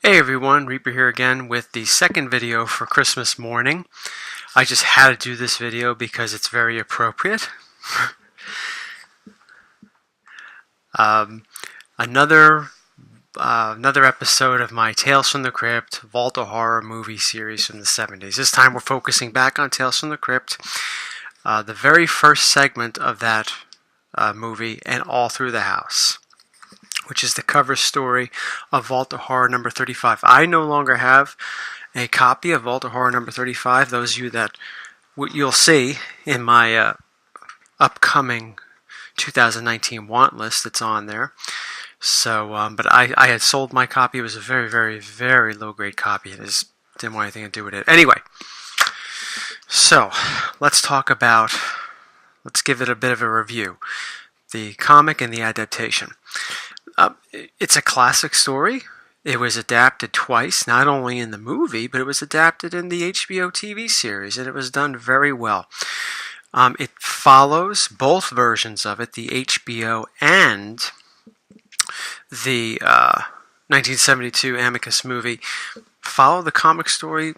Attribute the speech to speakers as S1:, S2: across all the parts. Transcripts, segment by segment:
S1: Hey everyone, Reaper here again with the second video for Christmas morning. I just had to do this video because it's very appropriate. um, another another episode of my Tales from the Crypt Vault of Horror movie series from the 70s. This time we're focusing back on Tales from the Crypt, the very first segment of that movie, and all through the house, which is the cover story of Vault of Horror number 35. I no longer have a copy of Vault of Horror number 35. Those of you that you'll see in my upcoming 2019 want list that's on there. So, but I had sold my copy. It was a very, very, very low grade copy. It just didn't want anything to do with it. Anyway, so let's give it a bit of a review. The comic and the adaptation. It's a classic story. It was adapted twice, not only in the movie, but it was adapted in the HBO TV series, and it was done very well. It follows both versions of it, the HBO and the 1972 Amicus movie, follow the comic story,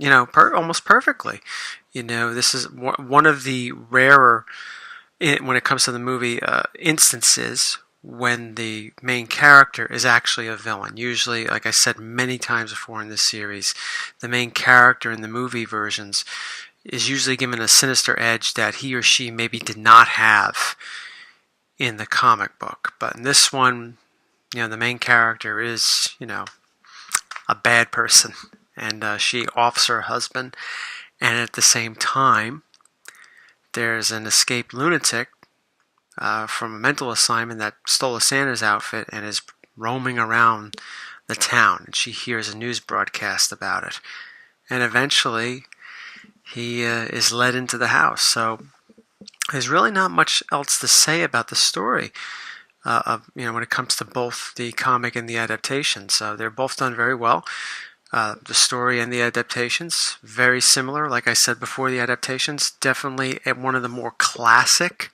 S1: almost perfectly. This is one of the rarer, when it comes to the movie, instances when the main character is actually a villain. Usually, like I said many times before in this series, the main character in the movie versions is usually given a sinister edge that he or she maybe did not have in the comic book. But in this one, the main character is, a bad person, and she offs her husband, and at the same time, there's an escaped lunatic from a mental assignment that stole a Santa's outfit and is roaming around the town. And she hears a news broadcast about it. And eventually, he is led into the house. So there's really not much else to say about the story when it comes to both the comic and the adaptation. So they're both done very well. The story and the adaptations, very similar. Like I said before, the adaptations, definitely one of the more classic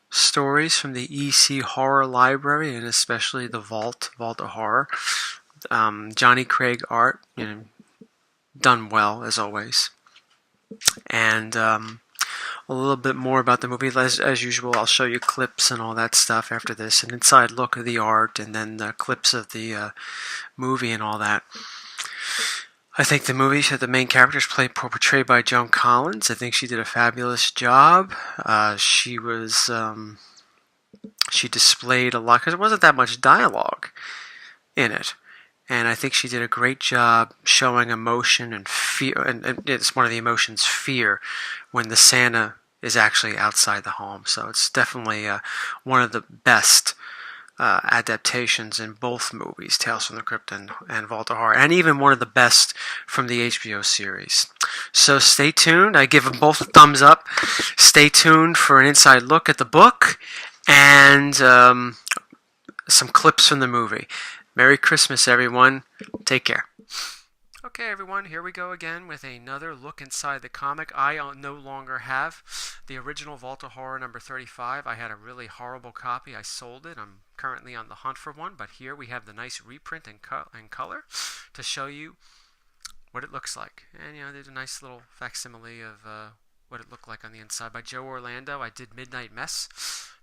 S1: stories from the EC Horror Library, and especially the Vault of Horror. Johnny Craig art, done well as always. And a little bit more about the movie. As usual, I'll show you clips and all that stuff after this, an inside look of the art, and then the clips of the movie and all that. I think the movie, the main character is portrayed by Joan Collins. I think she did a fabulous job. She displayed a lot, because there wasn't that much dialogue in it. And I think she did a great job showing emotion and fear. And it's one of the emotions, fear, when the Santa is actually outside the home. So it's definitely one of the best adaptations in both movies, Tales from the Crypt and Vault of Horror, and even one of the best from the HBO series. So stay tuned. I give them both a thumbs up. Stay tuned for an inside look at the book and some clips from the movie. Merry Christmas, everyone. Take care. Okay, everyone, here we go again with another look inside the comic. I no longer have the original Vault of Horror number 35. I had a really horrible copy. I sold it. I'm currently on the hunt for one, but here we have the nice reprint in color to show you what it looks like. And, there's a nice little facsimile of what it looked like on the inside by Joe Orlando. I did Midnight Mess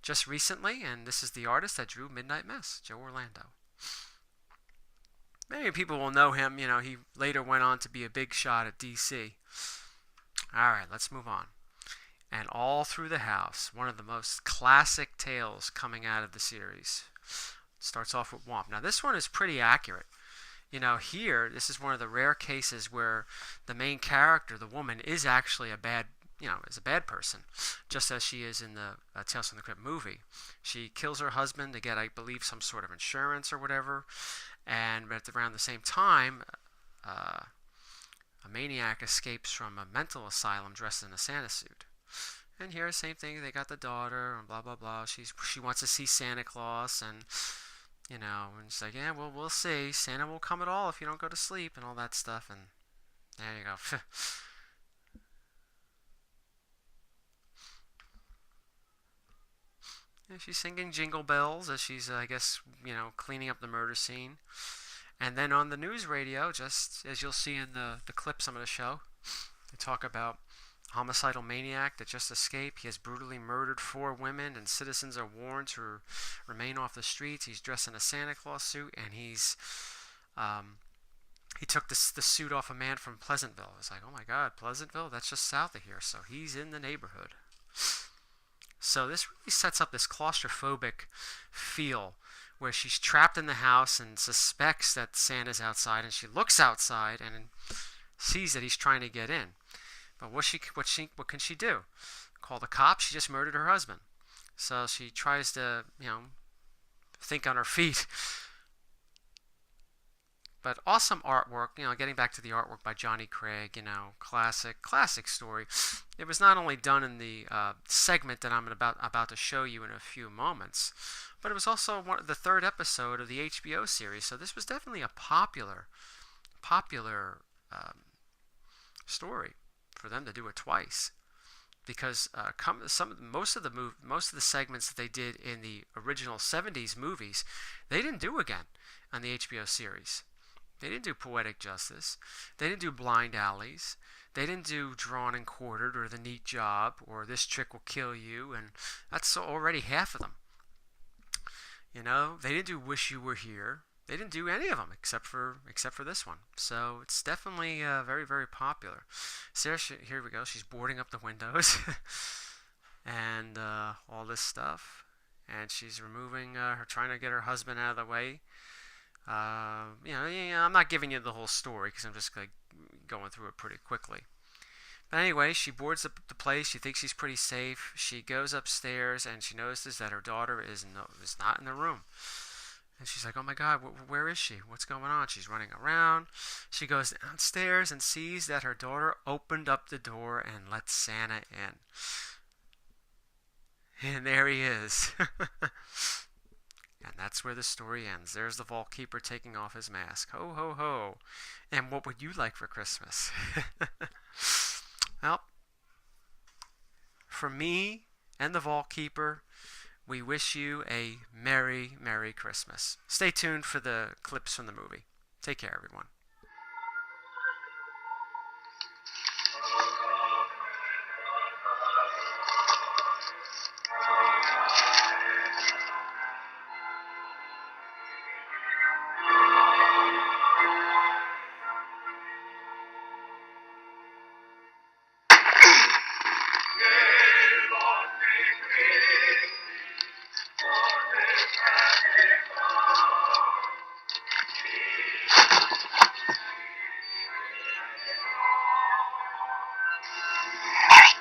S1: just recently, and this is the artist that drew Midnight Mess, Joe Orlando. Many people will know him. He later went on to be a big shot at DC. Alright, let's move on. And all through the house, one of the most classic tales coming out of the series. Starts off with Womp. Now this one is pretty accurate. Here, this is one of the rare cases where the main character, the woman, is actually a bad person, just as she is in the Tales from the Crypt movie. She kills her husband to get, I believe, some sort of insurance or whatever. And around the same time, a maniac escapes from a mental asylum dressed in a Santa suit. And here, same thing. They got the daughter, and blah blah blah. She wants to see Santa Claus, and and it's like, yeah, well, we'll see. Santa won't come at all if you don't go to sleep, and all that stuff. And there you go. And she's singing Jingle Bells as she's, I guess, cleaning up the murder scene. And then on the news radio, just as you'll see in the clips I'm going to show, they talk about homicidal maniac that just escaped. He has brutally murdered 4 women, and citizens are warned to remain off the streets. He's dressed in a Santa Claus suit, and he took the suit off a man from Pleasantville. It's like, oh my God, Pleasantville? That's just south of here. So he's in the neighborhood. So this really sets up this claustrophobic feel where she's trapped in the house and suspects that Santa's outside, and she looks outside and sees that he's trying to get in. But what can she do? Call the cops? She just murdered her husband. So she tries to, think on her feet. But awesome artwork, getting back to the artwork by Johnny Craig, classic story. It was not only done in the segment that I'm about to show you in a few moments, but it was also the 3rd episode of the HBO series. So this was definitely a popular story for them to do it twice, because most of the segments that they did in the original 70s movies, they didn't do again on the HBO series. They didn't do Poetic Justice. They didn't do Blind Alleys. They didn't do Drawn and Quartered or The Neat Job or This Chick Will Kill You, and that's already half of them. They didn't do Wish You Were Here. They didn't do any of them except for this one. So it's definitely very, very popular. Sarah, here we go. She's boarding up the windows and all this stuff, and she's removing trying to get her husband out of the way. I'm not giving you the whole story because I'm just going through it pretty quickly. But anyway, she boards the place. She thinks she's pretty safe. She goes upstairs and she notices that her daughter is not in the room. And she's like, oh my God, where is she? What's going on? She's running around. She goes downstairs and sees that her daughter opened up the door and let Santa in. And there he is. And that's where the story ends. There's the Vault Keeper taking off his mask. Ho, ho, ho. And what would you like for Christmas? Well, for me and the Vault Keeper, we wish you a Merry, Merry Christmas. Stay tuned for the clips from the movie. Take care, everyone.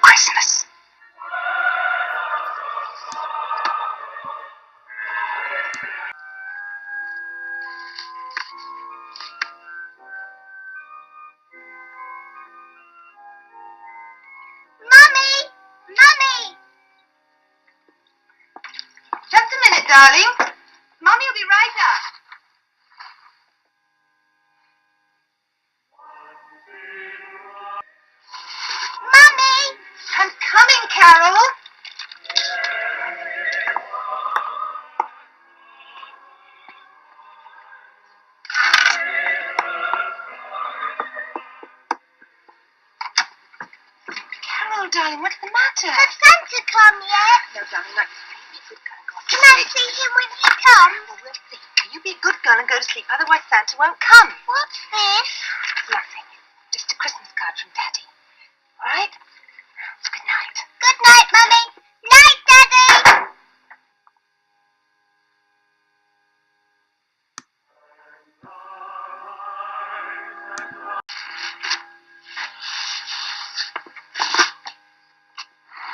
S2: Christmas. Mummy! Mummy! Just a minute, darling. Mummy will be right up. Mummy! I'm coming, Carol. Carol, darling, what's the matter?
S3: Has Santa come yet?
S2: No, darling, like, be a good girl and go to
S3: Can
S2: sleep.
S3: I see him when he comes?
S2: Well, we'll see. Can you be a good girl and go to sleep? Otherwise, Santa won't come.
S3: What's this?
S2: Nothing. Just a Christmas card from Daddy. All right? Good night.
S3: Good night, Mummy. Night, Daddy.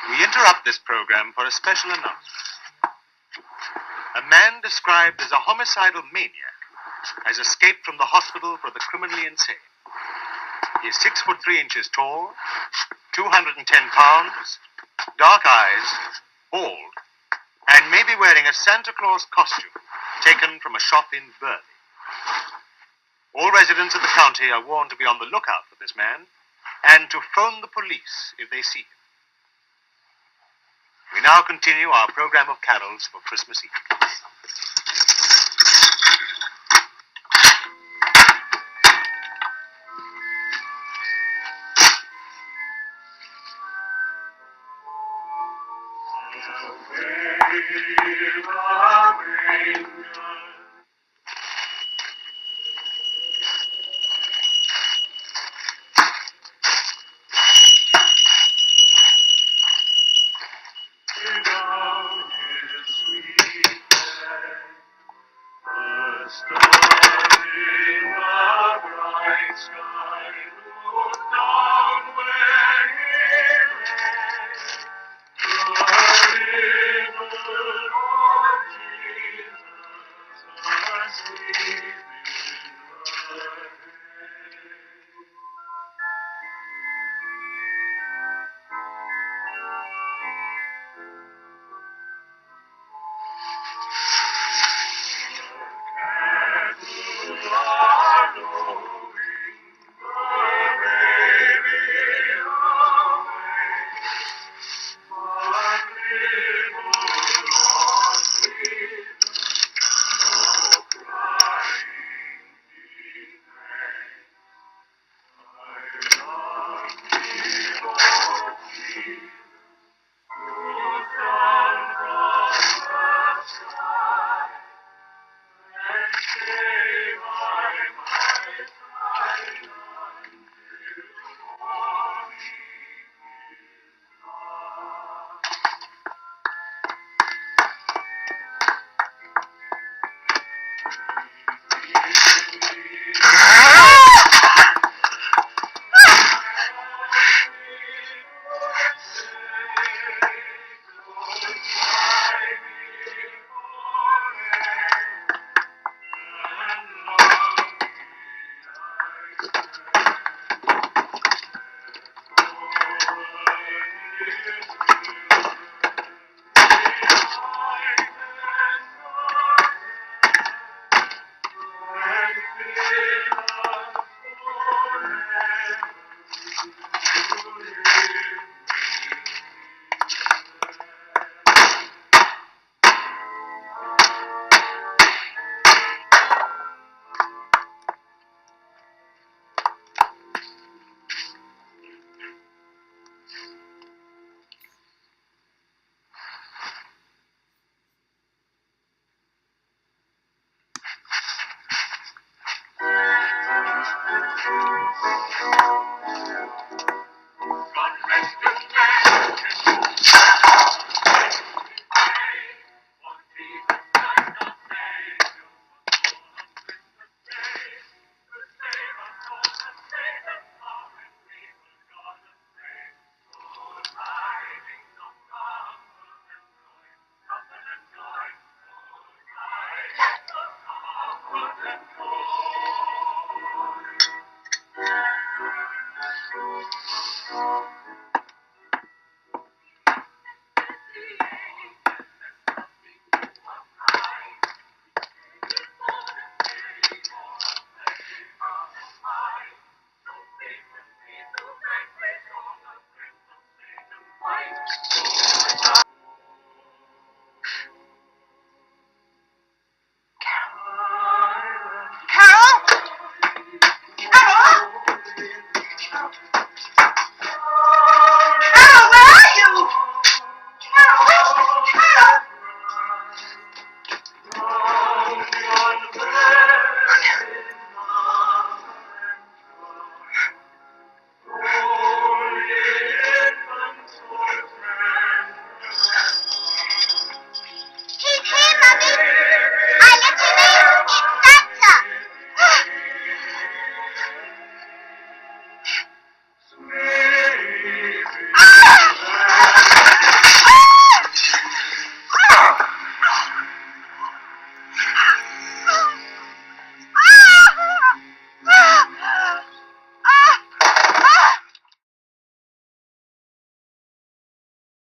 S4: We interrupt this program for a special announcement. A man described as a homicidal maniac has escaped from the hospital for the criminally insane. He is 6'3" tall, 210 pounds, dark eyes, bald, and may be wearing a Santa Claus costume taken from a shop in Burley. All residents of the county are warned to be on the lookout for this man and to phone the police if they see him. We now continue our program of carols for Christmas Eve.